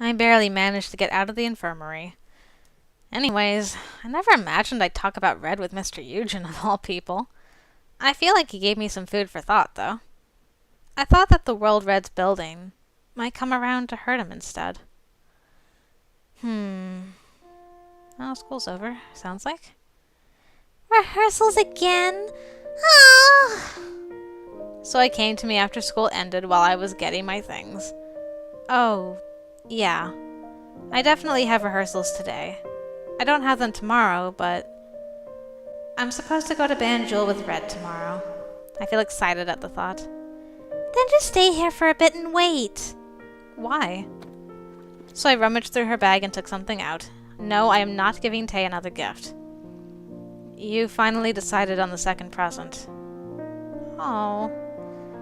I barely managed to get out of the infirmary. Anyways, I never imagined I'd talk about Red with Mr. Eugen of all people. I feel like he gave me some food for thought, though. I thought that the world Red's building might come around to hurt him instead. Oh, school's over, sounds like. Rehearsals again? Oh! Soy came to me after school ended while I was getting my things. Oh, yeah. I definitely have rehearsals today. I don't have them tomorrow, but I'm supposed to go to Banjul with Red tomorrow. I feel excited at the thought. Then just stay here for a bit and wait. Why? So I rummaged through her bag and took something out. No, I am not giving Tay another gift. You finally decided on the second present. Oh.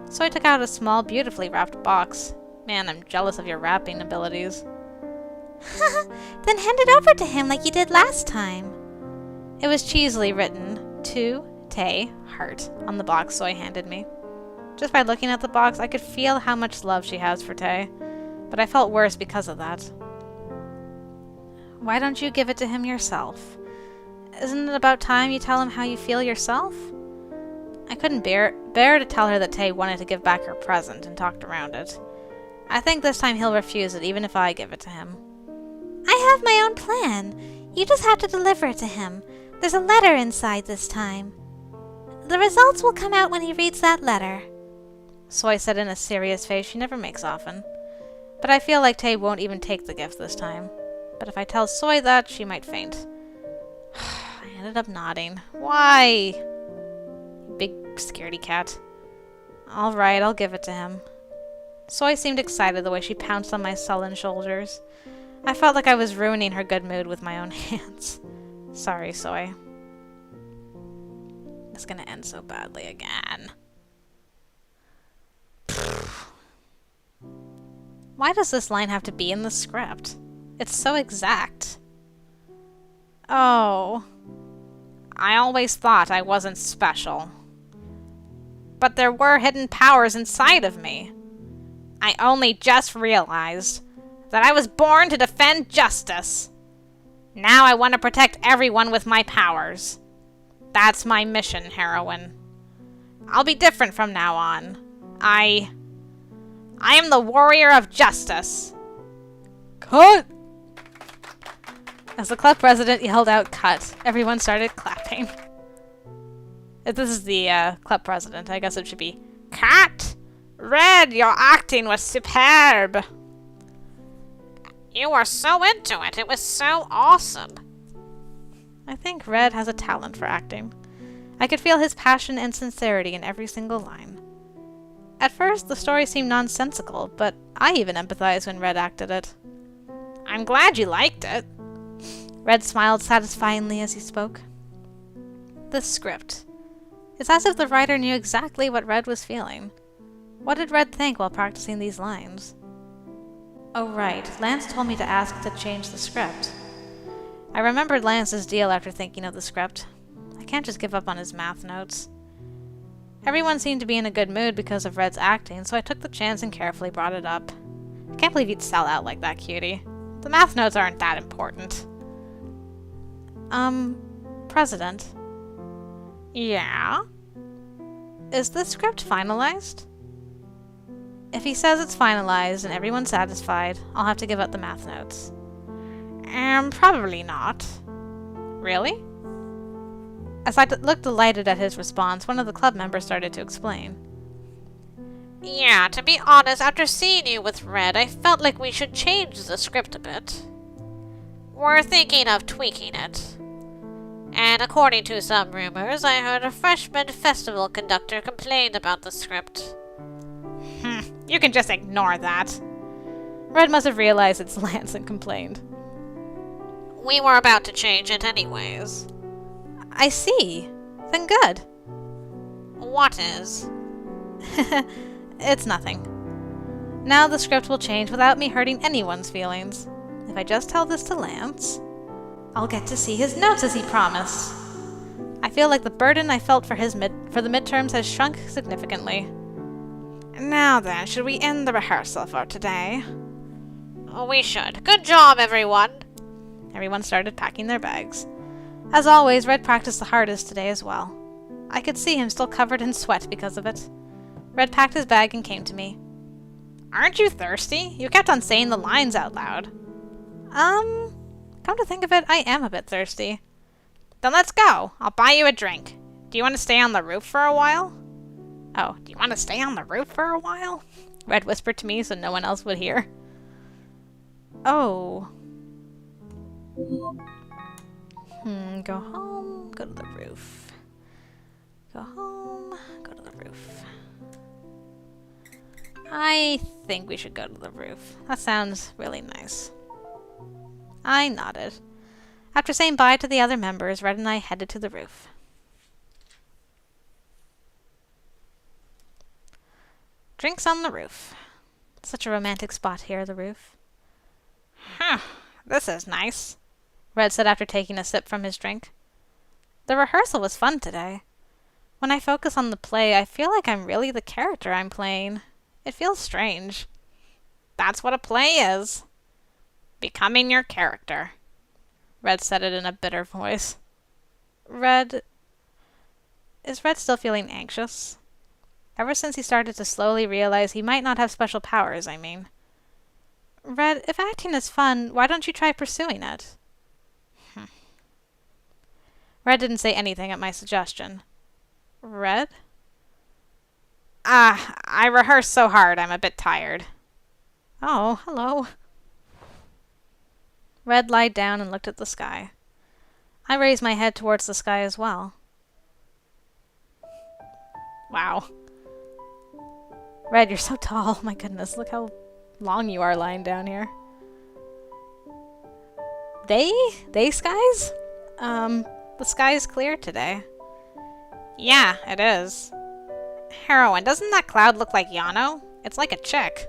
So I took out a small, beautifully wrapped box. Man, I'm jealous of your wrapping abilities. Then hand it over to him like you did last time. It was cheesily written, to Tay, heart, on the box Soy handed me. Just by looking at the box, I could feel how much love she has for Tay, but I felt worse because of that. Why don't you give it to him yourself? Isn't it about time you tell him how you feel yourself? I couldn't bear to tell her that Tay wanted to give back her present and talked around it. I think this time he'll refuse it even if I give it to him. I have my own plan. You just have to deliver it to him. There's a letter inside this time. The results will come out when he reads that letter. Soy said in a serious face she never makes often. But I feel like Tay won't even take the gift this time. But if I tell Soy that, she might faint. I ended up nodding. Why? You big scaredy cat. Alright, I'll give it to him. Soy seemed excited the way she pounced on my sullen shoulders. I felt like I was ruining her good mood with my own hands. Sorry, Soy. It's gonna end so badly again. Why does this line have to be in the script? It's so exact. Oh. I always thought I wasn't special. But there were hidden powers inside of me. I only just realized that I was born to defend justice. Now I want to protect everyone with my powers. That's my mission, heroine. I'll be different from now on. I am the warrior of justice. Cut! As the club president yelled out cut, everyone started clapping. If this is the club president, I guess it should be cut! Red, your acting was superb. You were so into it. It was so awesome. I think Red has a talent for acting. I could feel his passion and sincerity in every single line. At first, the story seemed nonsensical, but I even empathized when Red acted it. I'm glad you liked it. Red smiled satisfyingly as he spoke. The script. It's as if the writer knew exactly what Red was feeling. What did Red think while practicing these lines? Oh right, Lance told me to ask to change the script. I remembered Lance's deal after thinking of the script. I can't just give up on his math notes. Everyone seemed to be in a good mood because of Red's acting, so I took the chance and carefully brought it up. I can't believe you'd sell out like that, Cutie. The math notes aren't that important. President. Yeah? Is the script finalized? If he says it's finalized and everyone's satisfied, I'll have to give up the math notes. Probably not. Really? As I looked delighted at his response, one of the club members started to explain. Yeah, to be honest, after seeing you with Red, I felt like we should change the script a bit. We're thinking of tweaking it. And according to some rumors, I heard a freshman festival conductor complained about the script. You can just ignore that. Red must have realized it's Lance and complained. We were about to change it anyways. I see. Then good. What is? It's nothing. Now the script will change without me hurting anyone's feelings. If I just tell this to Lance, I'll get to see his notes as he promised. I feel like the burden I felt for the midterms has shrunk significantly. Now then, should we end the rehearsal for today? Oh, we should. Good job, everyone! Everyone started packing their bags. As always, Red practiced the hardest today as well. I could see him still covered in sweat because of it. Red packed his bag and came to me. Aren't you thirsty? You kept on saying the lines out loud. Come to think of it, I am a bit thirsty. Then let's go. I'll buy you a drink. Do you want to stay on the roof for a while? Oh, do you want to stay on the roof for a while? Red whispered to me so no one else would hear. Oh. Go home, go to the roof. Go home, go to the roof. I think we should go to the roof. That sounds really nice. I nodded. After saying bye to the other members, Red and I headed to the roof. Drinks on the roof. Such a romantic spot here, the roof. Huh, this is nice, Red said after taking a sip from his drink. The rehearsal was fun today. When I focus on the play, I feel like I'm really the character I'm playing. It feels strange. That's what a play is. Becoming your character. Red said it in a bitter voice. Is Red still feeling anxious? Ever since he started to slowly realize he might not have special powers, I mean. Red, if acting is fun, why don't you try pursuing it? Red didn't say anything at my suggestion. Red? I rehearsed so hard I'm a bit tired. Oh, hello. Red lied down and looked at the sky. I raised my head towards the sky as well. Wow. Red, you're so tall. My goodness, look how long you are lying down here. They skies? The sky is clear today. Yeah, it is. Heroine, doesn't that cloud look like Yano? It's like a chick.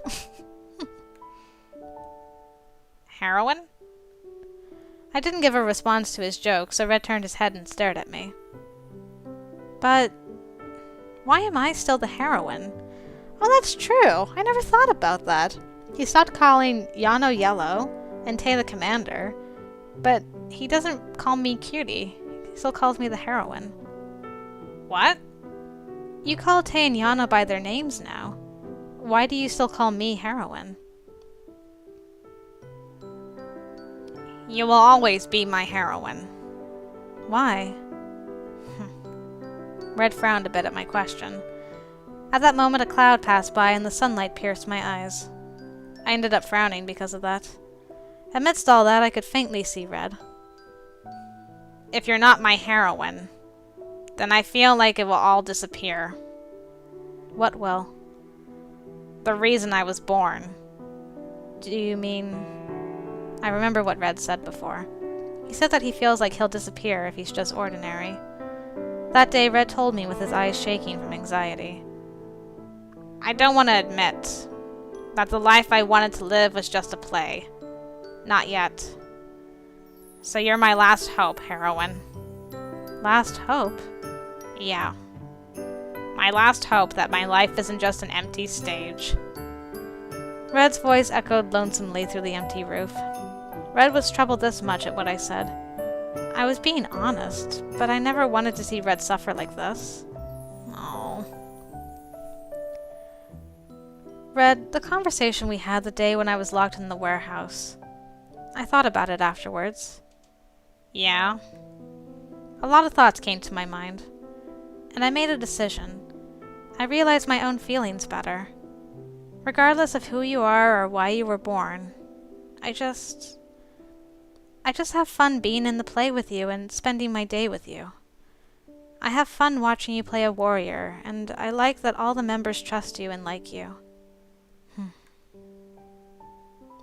Heroine? I didn't give a response to his joke, so Red turned his head and stared at me. But why am I still the heroine? Oh, that's true. I never thought about that. He stopped calling Yano Yellow and Tay the Commander, but he doesn't call me Cutie. He still calls me the heroine. What? You call Tay and Yano by their names now. Why do you still call me heroine? You will always be my heroine. Why? Red frowned a bit at my question. At that moment, a cloud passed by and the sunlight pierced my eyes. I ended up frowning because of that. Amidst all that, I could faintly see Red. If you're not my heroine, then I feel like it will all disappear. What will? The reason I was born. Do you mean... I remember what Red said before. He said that he feels like he'll disappear if he's just ordinary. That day, Red told me with his eyes shaking from anxiety. I don't want to admit that the life I wanted to live was just a play. Not yet. So you're my last hope, heroine. Last hope? Yeah. My last hope that my life isn't just an empty stage. Red's voice echoed lonesomely through the empty roof. Red was troubled this much at what I said. I was being honest, but I never wanted to see Red suffer like this. Oh. Red, the conversation we had the day when I was locked in the warehouse. I thought about it afterwards. Yeah. A lot of thoughts came to my mind, and I made a decision. I realized my own feelings better. Regardless of who you are or why you were born, I just have fun being in the play with you and spending my day with you. I have fun watching you play a warrior, and I like that all the members trust you and like you.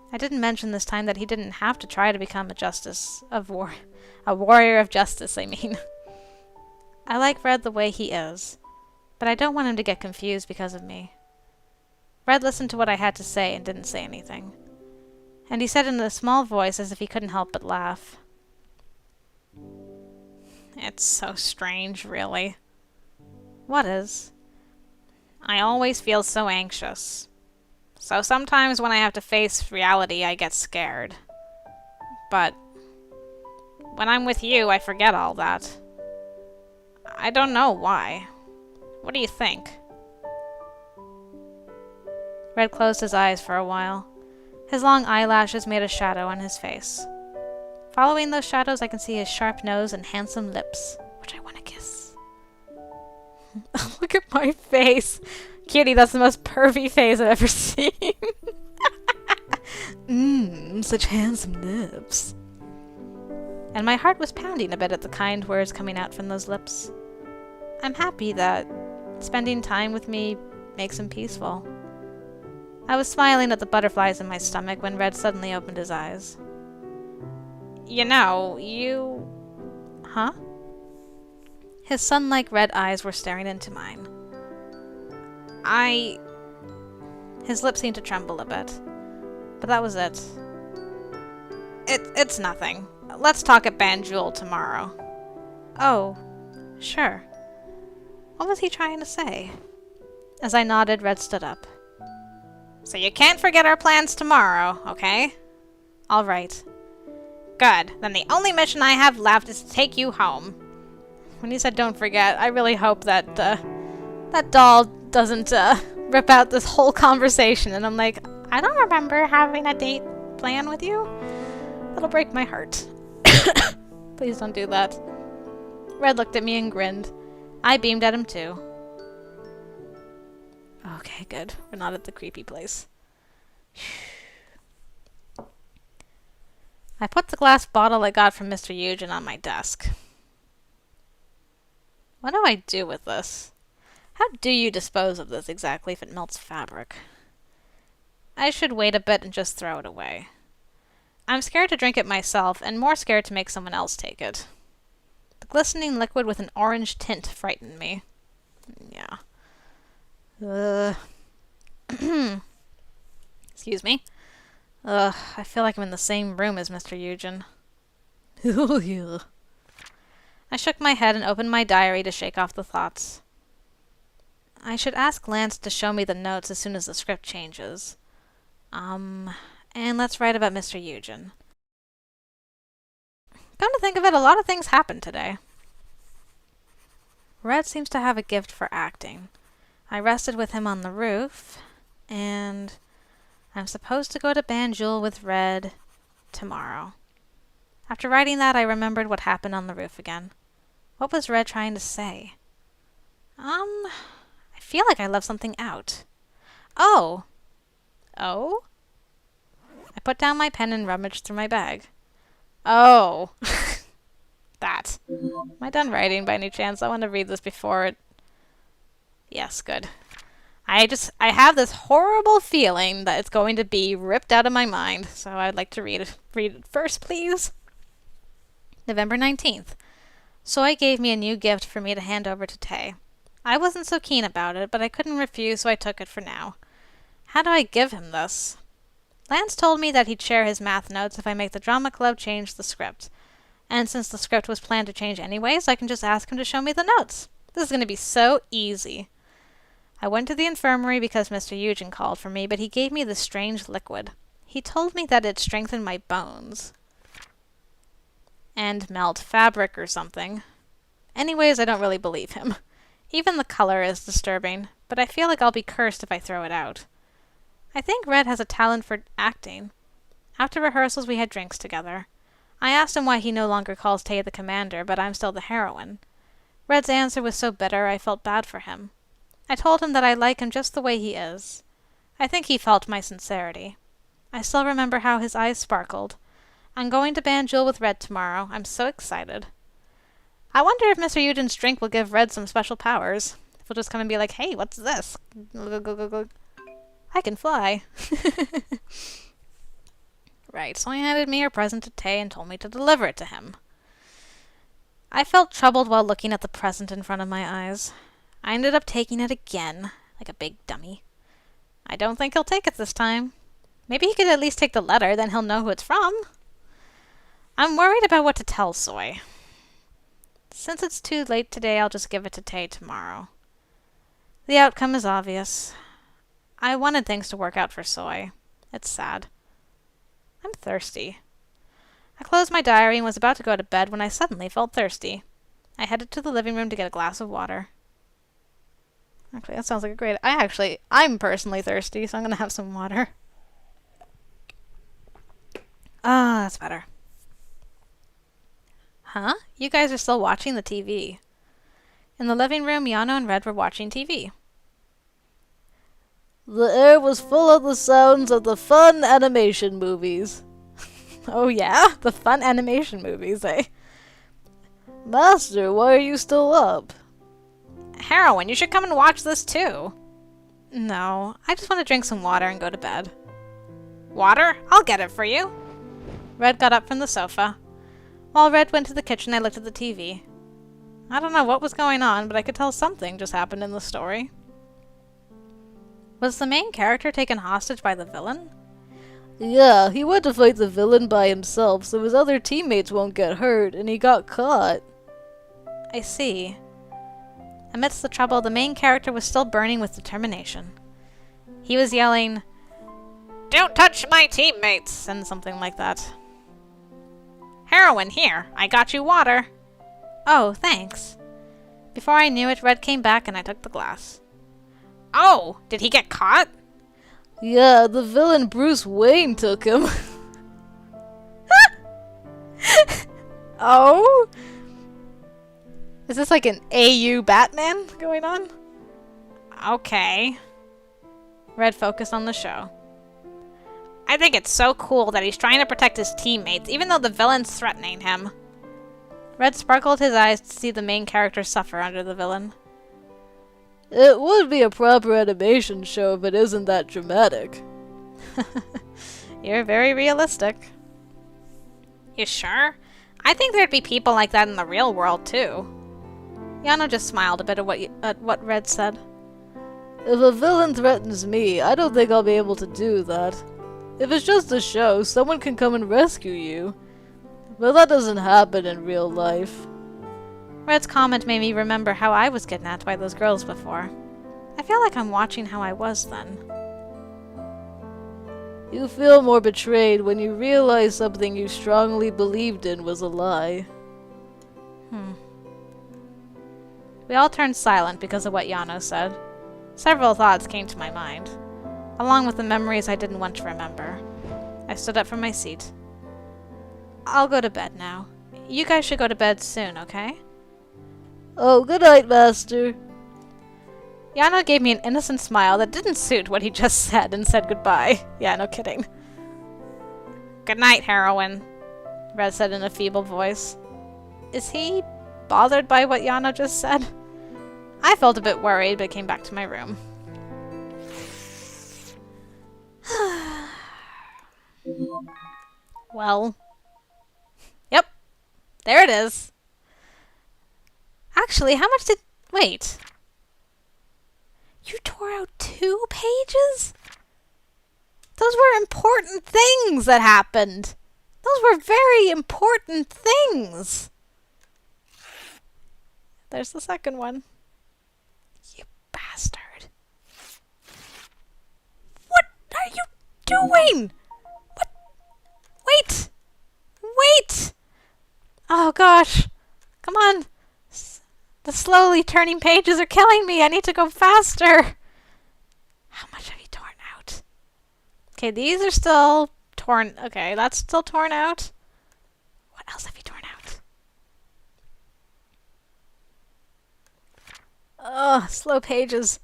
I didn't mention this time that he didn't have to try to become a warrior of justice, I mean. I like Red the way he is, but I don't want him to get confused because of me. Red listened to what I had to say and didn't say anything. And he said in a small voice as if he couldn't help but laugh. It's so strange, really. What is? I always feel so anxious. So sometimes when I have to face reality, I get scared. But when I'm with you, I forget all that. I don't know why. What do you think? Red closed his eyes for a while. His long eyelashes made a shadow on his face. Following those shadows, I can see his sharp nose and handsome lips, which I want to kiss. Look at my face. Cutie, that's the most pervy face I've ever seen. Such handsome lips. And my heart was pounding a bit at the kind words coming out from those lips. I'm happy that spending time with me makes him peaceful. I was smiling at the butterflies in my stomach when Red suddenly opened his eyes. You know, you... Huh? His sun-like red eyes were staring into mine. His lips seemed to tremble a bit, but that was it. It's nothing. Let's talk at Banjul tomorrow. Oh, sure. What was he trying to say? As I nodded, Red stood up. So you can't forget our plans tomorrow, okay? All right. Good. Then the only mission I have left is to take you home. When he said don't forget, I really hope that that doll doesn't rip out this whole conversation. And I'm like, I don't remember having a date plan with you. That'll break my heart. Please don't do that. Red looked at me and grinned. I beamed at him too. Okay, good. We're not at the creepy place. I put the glass bottle I got from Mr. Eugen on my desk. What do I do with this? How do you dispose of this exactly if it melts fabric? I should wait a bit and just throw it away. I'm scared to drink it myself, and more scared to make someone else take it. The glistening liquid with an orange tint frightened me. Yeah. Excuse me. I feel like I'm in the same room as Mr. Eugen. I shook my head and opened my diary to shake off the thoughts. I should ask Lance to show me the notes as soon as the script changes. And let's write about Mr. Eugen. Come to think of it, a lot of things happened today. Red seems to have a gift for acting. I rested with him on the roof, and I'm supposed to go to Banjul with Red tomorrow. After writing that, I remembered what happened on the roof again. What was Red trying to say? I feel like I left something out. Oh? Oh? I put down my pen and rummaged through my bag. Oh. That. Am I done writing by any chance? I want to read this before it... Yes, good. I have this horrible feeling that it's going to be ripped out of my mind, so I'd like to read it first, please. November 19th. Soy gave me a new gift for me to hand over to Tay. I wasn't so keen about it, but I couldn't refuse, so I took it for now. How do I give him this? Lance told me that he'd share his math notes if I make the drama club change the script. And since the script was planned to change anyways, I can just ask him to show me the notes. This is going to be so easy. I went to the infirmary because Mr. Eugen called for me, but he gave me this strange liquid. He told me that it strengthened my bones. And melt fabric or something. Anyways, I don't really believe him. Even the color is disturbing, but I feel like I'll be cursed if I throw it out. I think Red has a talent for acting. After rehearsals, we had drinks together. I asked him why he no longer calls Tay the commander, but I'm still the heroine. Red's answer was so bitter I felt bad for him. I told him that I like him just the way he is. I think he felt my sincerity. I still remember how his eyes sparkled. I'm going to Banjul with Red tomorrow. I'm so excited. I wonder if Mr. Eugen's drink will give Red some special powers. If he'll just come and be like, hey, what's this? I can fly. Right, so he handed me a present to Tay and told me to deliver it to him. I felt troubled while looking at the present in front of my eyes. I ended up taking it again, like a big dummy. I don't think he'll take it this time. Maybe he could at least take the letter, then he'll know who it's from. I'm worried about what to tell Soy. Since it's too late today, I'll just give it to Tay tomorrow. The outcome is obvious. I wanted things to work out for Soy. It's sad. I'm thirsty. I closed my diary and was about to go to bed when I suddenly felt thirsty. I headed to the living room to get a glass of water. Actually, that sounds like a great... I'm personally thirsty, so I'm going to have some water. Ah, that's better. Huh? You guys are still watching the TV. In the living room, Yano and Red were watching TV. The air was full of the sounds of the fun animation movies. Oh yeah? The fun animation movies, eh? Master, why are you still up? Heroine, you should come and watch this too. No, I just want to drink some water and go to bed. Water? I'll get it for you. Red got up from the sofa. While Red went to the kitchen, I looked at the TV. I don't know what was going on, but I could tell something just happened in the story. Was the main character taken hostage by the villain? Yeah, he went to fight the villain by himself so his other teammates won't get hurt, and he got caught. I see. Amidst the trouble, the main character was still burning with determination. He was yelling, "Don't touch my teammates!" and something like that. Heroine, here, I got you water. Oh, thanks. Before I knew it, Red came back and I took the glass. Oh, did he get caught? Yeah, the villain Bruce Wayne took him. Oh? Is this like an AU Batman going on? Okay. Red focused on the show. I think it's so cool that he's trying to protect his teammates, even though the villain's threatening him. Red sparkled his eyes to see the main character suffer under the villain. It would be a proper animation show if it isn't that dramatic. You're very realistic. You sure? I think there'd be people like that in the real world, too. Yano just smiled a bit at what Red said. If a villain threatens me, I don't think I'll be able to do that. If it's just a show, someone can come and rescue you. But that doesn't happen in real life. Red's comment made me remember how I was kidnapped by those girls before. I feel like I'm watching how I was then. You feel more betrayed when you realize something you strongly believed in was a lie. We all turned silent because of what Yano said. Several thoughts came to my mind, along with the memories I didn't want to remember. I stood up from my seat. I'll go to bed now. You guys should go to bed soon, okay? Oh, good night, Master. Yano gave me an innocent smile that didn't suit what he just said and said goodbye. Yeah, no kidding. Good night, Heroine, Red said in a feeble voice. Is he bothered by what Yano just said? I felt a bit worried, but came back to my room. Well. Yep. There it is. Actually, how much did... Wait. You tore out 2 pages? Those were important things that happened. Those were very important things. There's the second one. You bastard. What are you doing? What? Wait. Wait. Oh gosh. Come on. The slowly turning pages are killing me. I need to go faster. How much have you torn out? Okay, these are still torn. Okay, that's still torn out. What else have you torn out? Ugh, slow pages.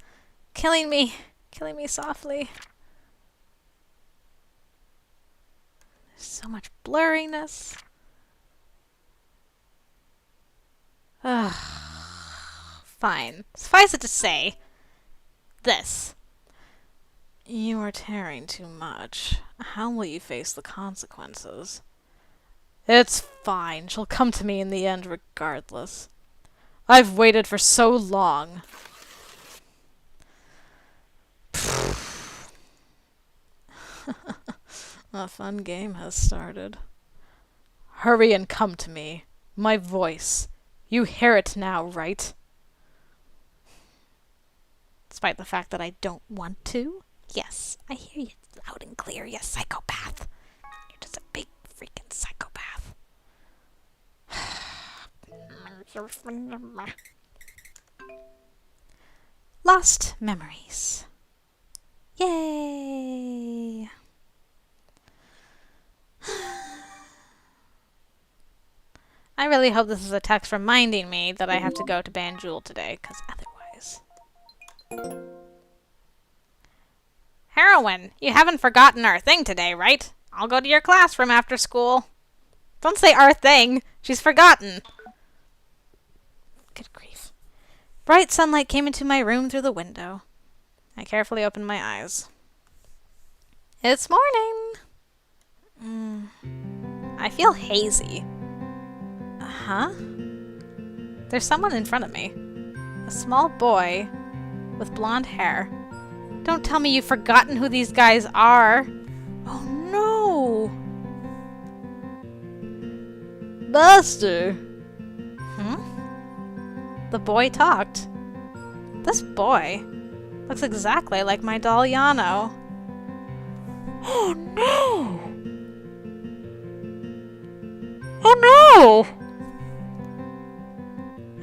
Killing me. Killing me softly. There's so much blurriness. Ugh. Fine. Suffice it to say, this. You are tearing too much. How will you face the consequences? It's fine. She'll come to me in the end regardless. I've waited for so long. A fun game has started. Hurry and come to me. My voice. You hear it now, right? Despite the fact that I don't want to. Yes, I hear you loud and clear, you psychopath. You're just a big freaking psychopath. Lost memories. Yay! I really hope this is a text reminding me that I have to go to Banjul today, because otherwise... Heroine, you haven't forgotten our thing today, right? I'll go to your classroom after school. Don't say our thing. She's forgotten. Good grief. Bright sunlight came into my room through the window. I carefully opened my eyes. It's morning. I feel hazy. Huh? There's someone in front of me. A small boy with blonde hair. Don't tell me you've forgotten who these guys are. Oh no! Master! The boy talked. This boy looks exactly like my doll Yano. Oh no! Oh no!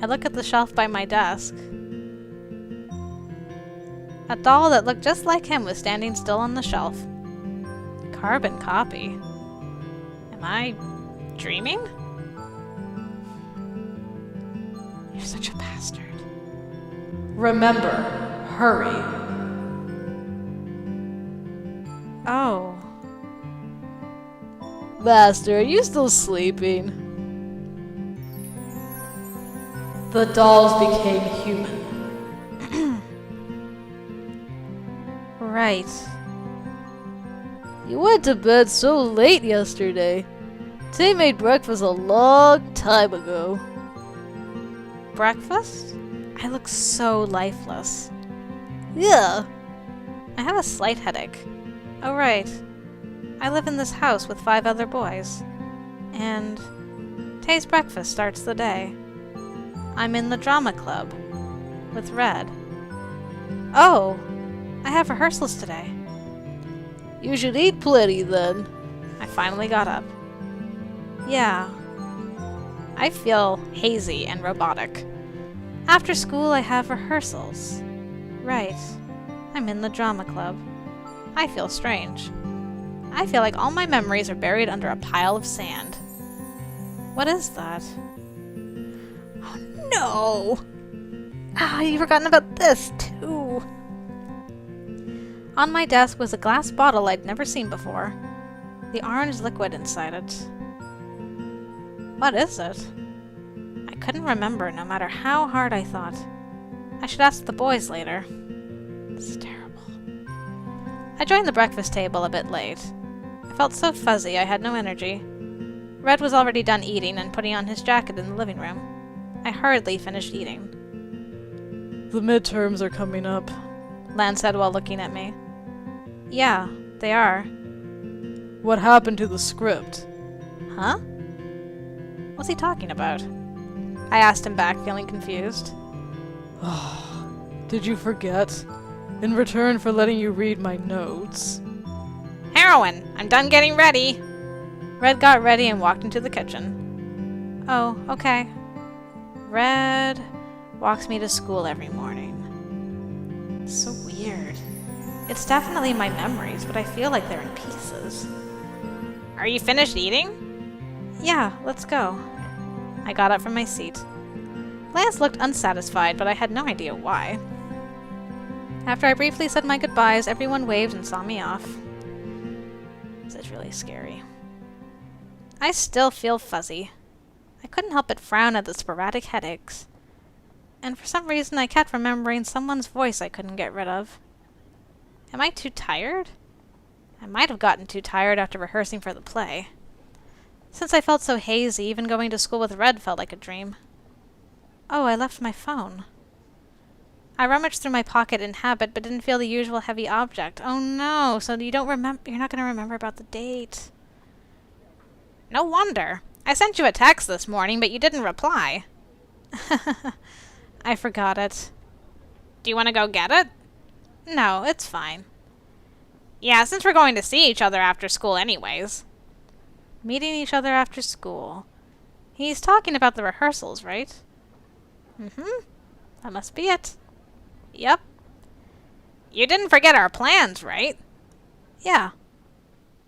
I look at the shelf by my desk. A doll that looked just like him was standing still on the shelf. Carbon copy. Am I dreaming? You're such a bastard. Remember, hurry. Oh. Master, are you still sleeping? The dolls became human. Right. You went to bed so late yesterday. Tay made breakfast a long time ago. Breakfast? I look so lifeless. Yeah. I have a slight headache. Oh, right. I live in this house with 5 other boys. And Tay's breakfast starts the day. I'm in the drama club with Red. Oh, I have rehearsals today. You should eat plenty then. I finally got up. Yeah. I feel hazy and robotic. After school, I have rehearsals. Right. I'm in the drama club. I feel strange. I feel like all my memories are buried under a pile of sand. What is that? Oh no! Ah, you've forgotten about this, too. On my desk was a glass bottle I'd never seen before. The orange liquid inside it. What is it? I couldn't remember no matter how hard I thought. I should ask the boys later. It's terrible. I joined the breakfast table a bit late. I felt so fuzzy I had no energy. Red was already done eating and putting on his jacket in the living room. I hurriedly finished eating. The midterms are coming up, Lan said while looking at me. Yeah, they are. What happened to the script? Huh? What's he talking about? I asked him back, feeling confused. Did you forget? In return for letting you read my notes. Heroine, I'm done getting ready. Red got ready and walked into the kitchen. Oh, okay. Red walks me to school every morning. It's so weird. It's definitely my memories, but I feel like they're in pieces. Are you finished eating? Yeah, let's go. I got up from my seat. Lance looked unsatisfied, but I had no idea why. After I briefly said my goodbyes, everyone waved and saw me off. This is really scary. I still feel fuzzy. I couldn't help but frown at the sporadic headaches. And for some reason I kept remembering someone's voice I couldn't get rid of. Am I too tired? I might have gotten too tired after rehearsing for the play. Since I felt so hazy, even going to school with Red felt like a dream. Oh, I left my phone. I rummaged through my pocket in habit, but didn't feel the usual heavy object. Oh no, so you're not going to remember about the date. No wonder. I sent you a text this morning, but you didn't reply. I forgot it. Do you want to go get it? No, it's fine. Yeah, since we're going to see each other after school anyways. Meeting each other after school. He's talking about the rehearsals, right? Mm-hmm. That must be it. Yep. You didn't forget our plans, right? Yeah.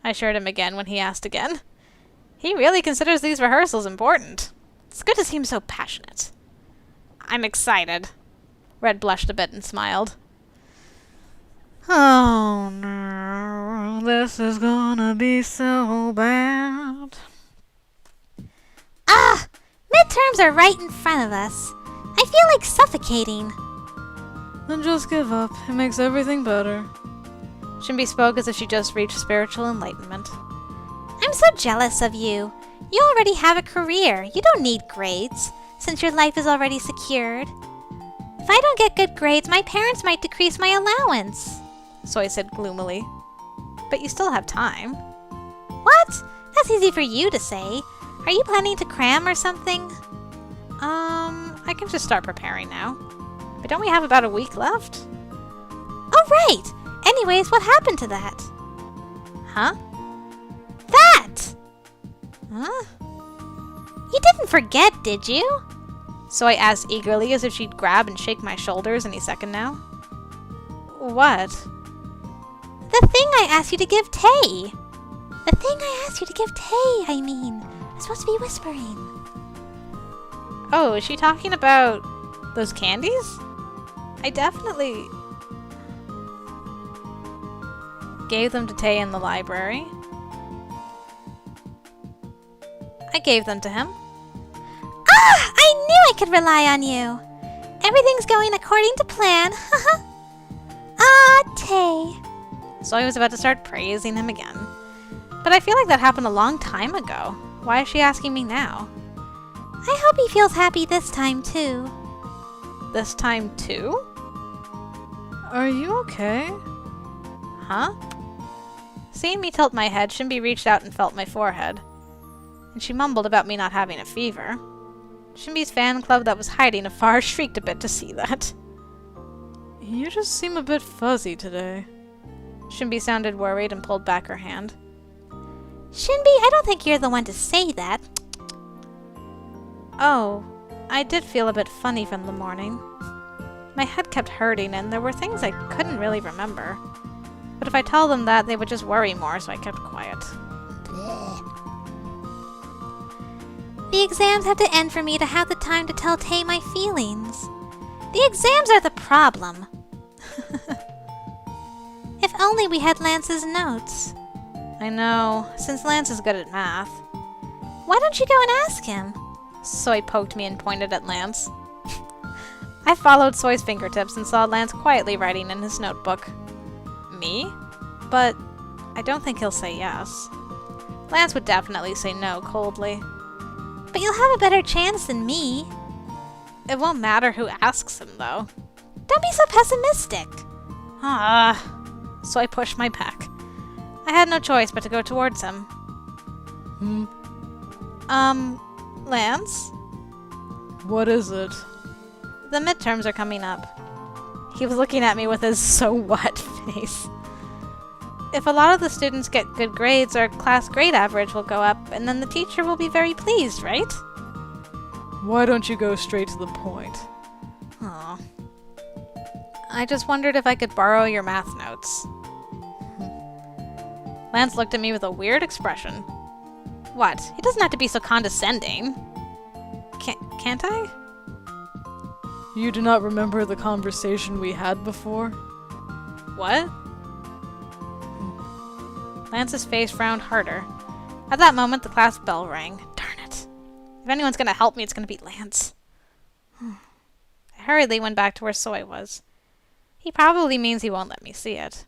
I assured him again when he asked again. He really considers these rehearsals important. It's good to see him so passionate. I'm excited. Red blushed a bit and smiled. Oh no, this is gonna be so bad. Ah! Midterms are right in front of us. I feel like suffocating. Then just give up. It makes everything better. Shinbi spoke as if she just reached spiritual enlightenment. I'm so jealous of you. You already have a career. You don't need grades, since your life is already secured. If I don't get good grades, my parents might decrease my allowance. Soy said gloomily. But you still have time. What? That's easy for you to say. Are you planning to cram or something? I can just start preparing now. But don't we have about a week left? Oh, right! Anyways, what happened to that? Huh? That! Huh? You didn't forget, did you? Soy asked eagerly as if she'd grab and shake my shoulders any second now. What? The thing I asked you to give Tay. The thing I asked you to give Tay, I mean. I'm supposed to be whispering. Oh, is she talking about those candies? I definitely gave them to Tay in the library. I gave them to him. Ah! I knew I could rely on you. Everything's going according to plan. Ah, Tay. So I was about to start praising him again. But I feel like that happened a long time ago. Why is she asking me now? I hope he feels happy this time, too. This time too? Are you okay? Huh? Seeing me tilt my head, Shinbi reached out and felt my forehead. And she mumbled about me not having a fever. Shinbi's fan club that was hiding afar shrieked a bit to see that. You just seem a bit fuzzy today. Shinbi sounded worried and pulled back her hand. Shinbi, I don't think you're the one to say that. Oh, I did feel a bit funny from the morning. My head kept hurting and there were things I couldn't really remember. But if I told them that, they would just worry more, so I kept quiet. The exams have to end for me to have the time to tell Tay my feelings. The exams are the problem. If only we had Lance's notes. I know, since Lance is good at math. Why don't you go and ask him? Soy poked me and pointed at Lance. I followed Soy's fingertips and saw Lance quietly writing in his notebook. Me? But I don't think he'll say yes. Lance would definitely say no coldly. But you'll have a better chance than me. It won't matter who asks him, though. Don't be so pessimistic. So I pushed my back. I had no choice but to go towards him. Lance? What is it? The midterms are coming up. He was looking at me with his so what face. If a lot of the students get good grades, our class grade average will go up, and then the teacher will be very pleased, right? Why don't you go straight to the point? Aw. I just wondered if I could borrow your math notes. Lance looked at me with a weird expression. What? He doesn't have to be so condescending. Can't I? You do not remember the conversation we had before? What? Lance's face frowned harder. At that moment, the class bell rang. Darn it. If anyone's gonna help me, it's gonna be Lance. I hurriedly went back to where Soy was. He probably means he won't let me see it.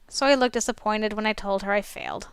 Soy looked disappointed when I told her I failed.